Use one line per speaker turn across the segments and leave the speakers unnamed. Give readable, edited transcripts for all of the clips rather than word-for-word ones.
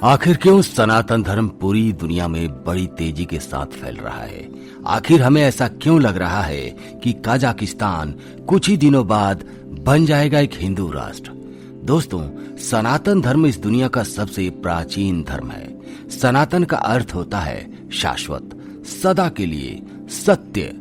आखिर क्यों सनातन धर्म पूरी दुनिया में बड़ी तेजी के साथ फैल रहा है? आखिर हमें ऐसा क्यों लग रहा है कि कजाकिस्तान कुछ ही दिनों बाद बन जाएगा एक हिंदू राष्ट्र? दोस्तों, सनातन धर्म इस दुनिया का सबसे प्राचीन धर्म है। सनातन का अर्थ होता है शाश्वत, सदा के लिए, सत्य।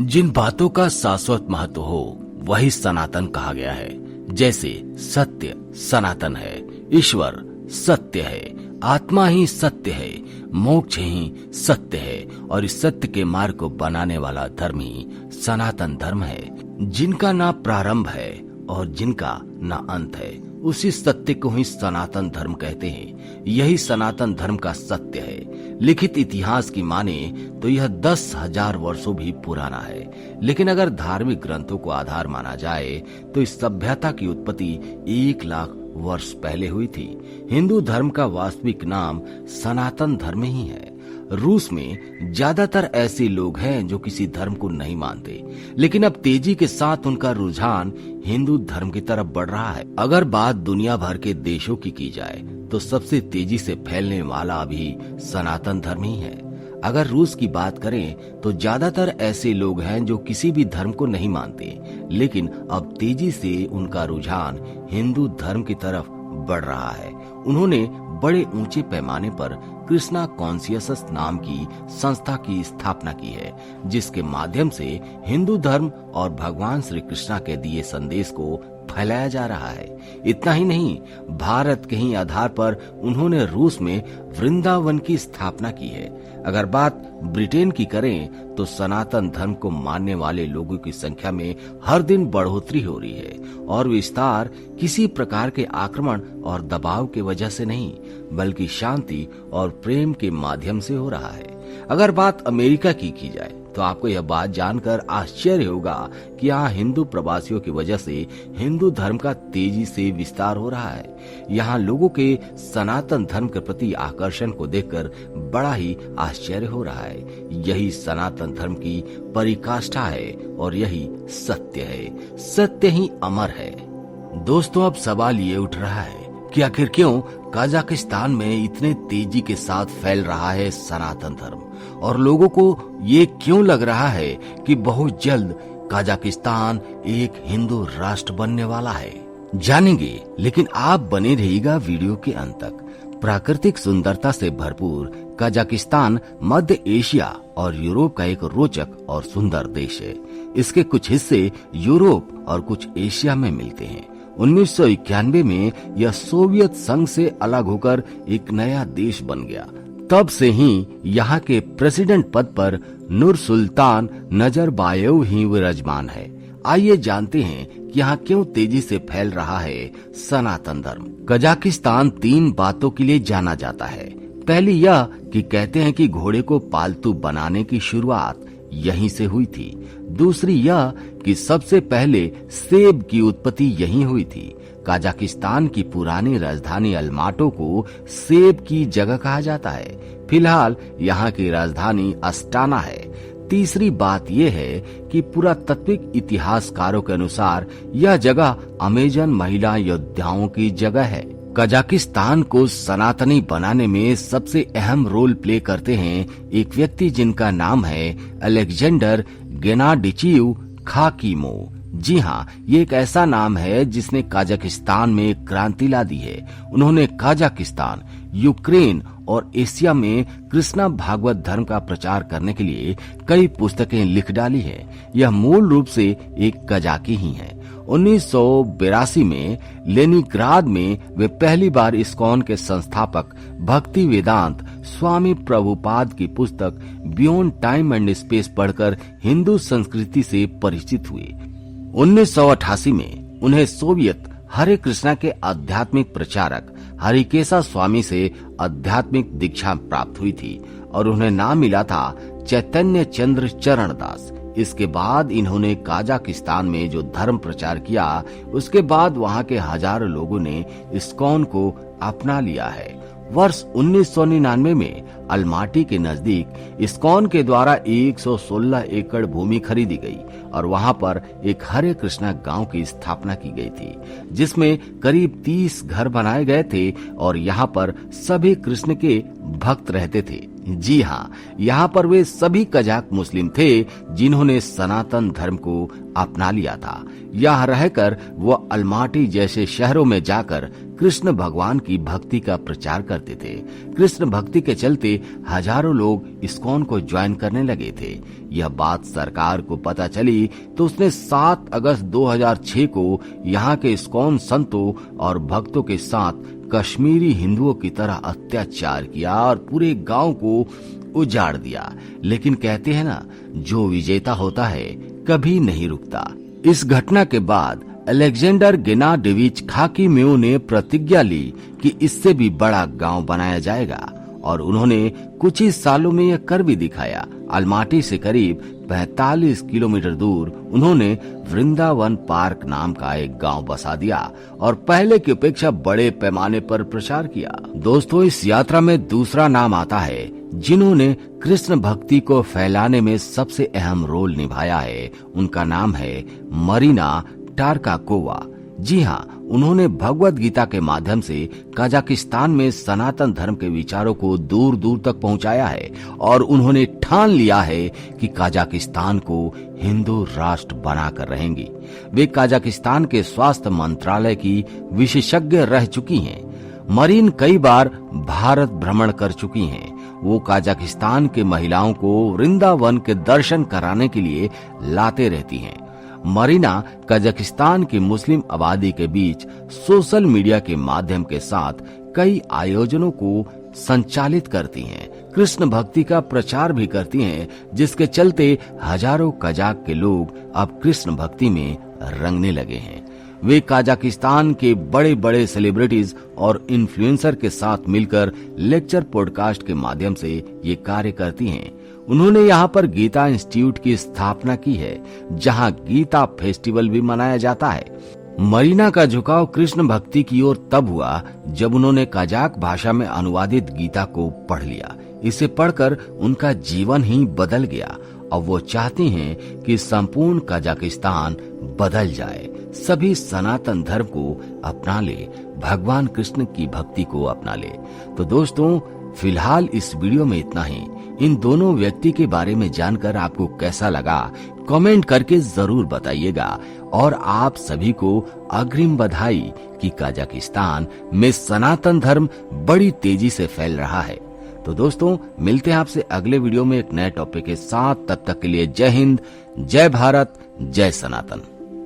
जिन बातों का शाश्वत महत्व हो वही सनातन कहा गया है। जैसे सत्य सनातन है, ईश्वर सत्य है, आत्मा ही सत्य है, मोक्ष ही सत्य है और इस सत्य के मार्ग को बनाने वाला धर्म ही सनातन धर्म है। जिनका ना प्रारंभ है और जिनका ना अंत है, उसी सत्य को ही सनातन धर्म कहते हैं। यही सनातन धर्म का सत्य है। लिखित इतिहास की माने तो यह 10,000 वर्षों भी पुराना है, लेकिन अगर धार्मिक ग्रंथों को आधार माना जाए तो इस सभ्यता की उत्पत्ति 1 लाख वर्ष पहले हुई थी। हिंदू धर्म का वास्तविक नाम सनातन धर्म ही है। रूस में ज्यादातर ऐसे लोग हैं जो किसी धर्म को नहीं मानते, लेकिन अब तेजी के साथ उनका रुझान हिंदू धर्म की तरफ बढ़ रहा है। अगर बात दुनिया भर के देशों की जाए तो सबसे तेजी से फैलने वाला भी सनातन धर्म ही है। अगर रूस की बात करें तो ज्यादातर ऐसे लोग हैं जो किसी भी धर्म को नहीं मानते, लेकिन अब तेजी से उनका रुझान हिंदू धर्म की तरफ बढ़ रहा है। उन्होंने बड़े ऊंचे पैमाने पर कृष्णा कॉन्शियस नाम की संस्था की स्थापना की है, जिसके माध्यम से हिंदू धर्म और भगवान श्री कृष्णा के दिए संदेश को फैलाया जा रहा है। इतना ही नहीं, भारत के ही आधार पर उन्होंने रूस में वृंदावन की स्थापना की है। अगर बात ब्रिटेन की करें तो सनातन धर्म को मानने वाले लोगों की संख्या में हर दिन बढ़ोतरी हो रही है और विस्तार किसी प्रकार के आक्रमण और दबाव के वजह से नहीं, बल्कि शांति और प्रेम के माध्यम से हो रहा है। अगर बात अमेरिका की जाए तो आपको यह बात जानकर आश्चर्य होगा कि यहाँ हिंदू प्रवासियों की वजह से हिंदू धर्म का तेजी से विस्तार हो रहा है। यहाँ लोगों के सनातन धर्म के प्रति आकर्षण को देखकर बड़ा ही आश्चर्य हो रहा है। यही सनातन धर्म की पराकाष्ठा है और यही सत्य है। सत्य ही अमर है। दोस्तों, अब सवाल ये उठ रहा है कि आखिर क्यों कजाकिस्तान में इतने तेजी के साथ फैल रहा है सनातन धर्म, और लोगों को ये क्यों लग रहा है कि बहुत जल्द कजाकिस्तान एक हिंदू राष्ट्र बनने वाला है? जानेंगे, लेकिन आप बने रहिएगा वीडियो के अंत तक। प्राकृतिक सुंदरता से भरपूर कजाकिस्तान मध्य एशिया और यूरोप का एक रोचक और सुंदर देश है। इसके कुछ हिस्से यूरोप और कुछ एशिया में मिलते हैं। 1991 में यह सोवियत संघ से अलग होकर एक नया देश बन गया। तब से ही यहाँ के प्रेसिडेंट पद पर नूर सुल्तान नजरबायेव ही विराजमान है। आइए जानते हैं कि यहाँ क्यों तेजी से फैल रहा है सनातन धर्म। कजाकिस्तान 3 बातों के लिए जाना जाता है। पहली यह कि कहते हैं कि घोड़े को पालतू बनाने की शुरुआत यहीं से हुई थी। दूसरी यह कि सबसे पहले सेब की उत्पत्ति यहीं हुई थी। कजाकिस्तान की पुरानी राजधानी अलमाटो को सेब की जगह कहा जाता है। फिलहाल यहाँ की राजधानी अस्टाना है। तीसरी बात यह है कि पुरातात्विक इतिहासकारों के अनुसार यह जगह अमेजन महिला योद्धाओं की जगह है। कजाकिस्तान को सनातनी बनाने में सबसे अहम रोल प्ले करते हैं एक व्यक्ति जिनका नाम है अलेक्जेंडर गेनाडिचिव खाकीमो। जी हाँ, ये एक ऐसा नाम है जिसने कजाकिस्तान में क्रांति ला दी है। उन्होंने कजाकिस्तान, यूक्रेन और एशिया में कृष्णा भागवत धर्म का प्रचार करने के लिए कई पुस्तकें लिख डाली है। यह मूल रूप से एक कजाकी ही है। 1982 में लेनिनग्राद में वे पहली बार इस्कॉन के संस्थापक भक्ति वेदांत स्वामी प्रभुपाद की पुस्तक बियॉन्ड टाइम एंड स्पेस पढ़कर हिंदू संस्कृति से परिचित हुए। 1988 में उन्हें सोवियत हरे कृष्णा के आध्यात्मिक प्रचारक हरिकेशा स्वामी से आध्यात्मिक दीक्षा प्राप्त हुई थी और उन्हें नाम मिला था चैतन्य चंद्र चरण दास। इसके बाद इन्होंने कजाकिस्तान में जो धर्म प्रचार किया, उसके बाद वहां के हजारों लोगों ने इस्कॉन को अपना लिया है। वर्ष 1999 में अलमाटी के नजदीक इस्कॉन के द्वारा 116 एकड़ भूमि खरीदी गई और वहां पर एक हरे कृष्णा गांव की स्थापना की गई थी, जिसमें करीब 30 घर बनाए गए थे और यहाँ पर सभी कृष्ण के भक्त रहते थे। जी हाँ, यहाँ पर वे सभी कजाक मुस्लिम थे जिन्होंने सनातन धर्म को अपना लिया था। यहाँ रहकर वो अलमाटी जैसे शहरों में जाकर कृष्ण भगवान की भक्ति का प्रचार करते थे। कृष्ण भक्ति के चलते हजारों लोग इस्कॉन को ज्वाइन करने लगे थे। यह बात सरकार को पता चली तो उसने 7 अगस्त 2006 को यहाँ के इस्कॉन संतों और भक्तों के साथ कश्मीरी हिंदुओं की तरह अत्याचार किया और पूरे गांव को उजाड़ दिया। लेकिन कहते हैं ना, जो विजेता होता है कभी नहीं रुकता। इस घटना के बाद अलेक्जेंडर गेनाडेविच खाकीमेव ने प्रतिज्ञा ली कि इससे भी बड़ा गांव बनाया जाएगा और उन्होंने कुछ ही सालों में यह कर भी दिखाया। अलमाटी से करीब 45 किलोमीटर दूर उन्होंने वृंदावन पार्क नाम का एक गांव बसा दिया और पहले की अपेक्षा बड़े पैमाने पर प्रचार किया। दोस्तों, इस यात्रा में दूसरा नाम आता है जिन्होंने कृष्ण भक्ति को फैलाने में सबसे अहम रोल निभाया है। उनका नाम है मरीना टारकाकोवा। जी हाँ, उन्होंने भगवत गीता के माध्यम से कजाकिस्तान में सनातन धर्म के विचारों को दूर दूर तक पहुंचाया है और उन्होंने ठान लिया है कि कजाकिस्तान को हिंदू राष्ट्र बनाकर रहेंगी। वे कजाकिस्तान के स्वास्थ्य मंत्रालय की विशेषज्ञ रह चुकी हैं। मरीन कई बार भारत भ्रमण कर चुकी हैं। वो कजाकिस्तान के महिलाओं को वृंदावन के दर्शन कराने के लिए लाते रहती हैं। मरीना कजाकिस्तान की मुस्लिम आबादी के बीच सोशल मीडिया के माध्यम के साथ कई आयोजनों को संचालित करती हैं। कृष्ण भक्ति का प्रचार भी करती हैं, जिसके चलते हजारों कजाक के लोग अब कृष्ण भक्ति में रंगने लगे हैं। वे कजाकिस्तान के बड़े बड़े सेलिब्रिटीज और इन्फ्लुएंसर के साथ मिलकर लेक्चर पॉडकास्ट के माध्यम से ये कार्य करती हैं। उन्होंने यहाँ पर गीता इंस्टीट्यूट की स्थापना की है, जहाँ गीता फेस्टिवल भी मनाया जाता है। मरीना का झुकाव कृष्ण भक्ति की ओर तब हुआ जब उन्होंने कजाक भाषा में अनुवादित गीता को पढ़ लिया। इसे पढ़कर उनका जीवन ही बदल गया। अब वो चाहती हैं कि संपूर्ण कजाकिस्तान बदल जाए, सभी सनातन धर्म को अपना ले, भगवान कृष्ण की भक्ति को अपना ले। तो दोस्तों, फिलहाल इस वीडियो में इतना ही। इन दोनों व्यक्ति के बारे में जानकर आपको कैसा लगा, कमेंट करके जरूर बताइएगा। और आप सभी को अग्रिम बधाई कि कजाकिस्तान में सनातन धर्म बड़ी तेजी से फैल रहा है। तो दोस्तों, मिलते हैं आपसे अगले वीडियो में एक नए टॉपिक के साथ। तब तक के लिए जय हिंद, जय भारत, जय सनातन।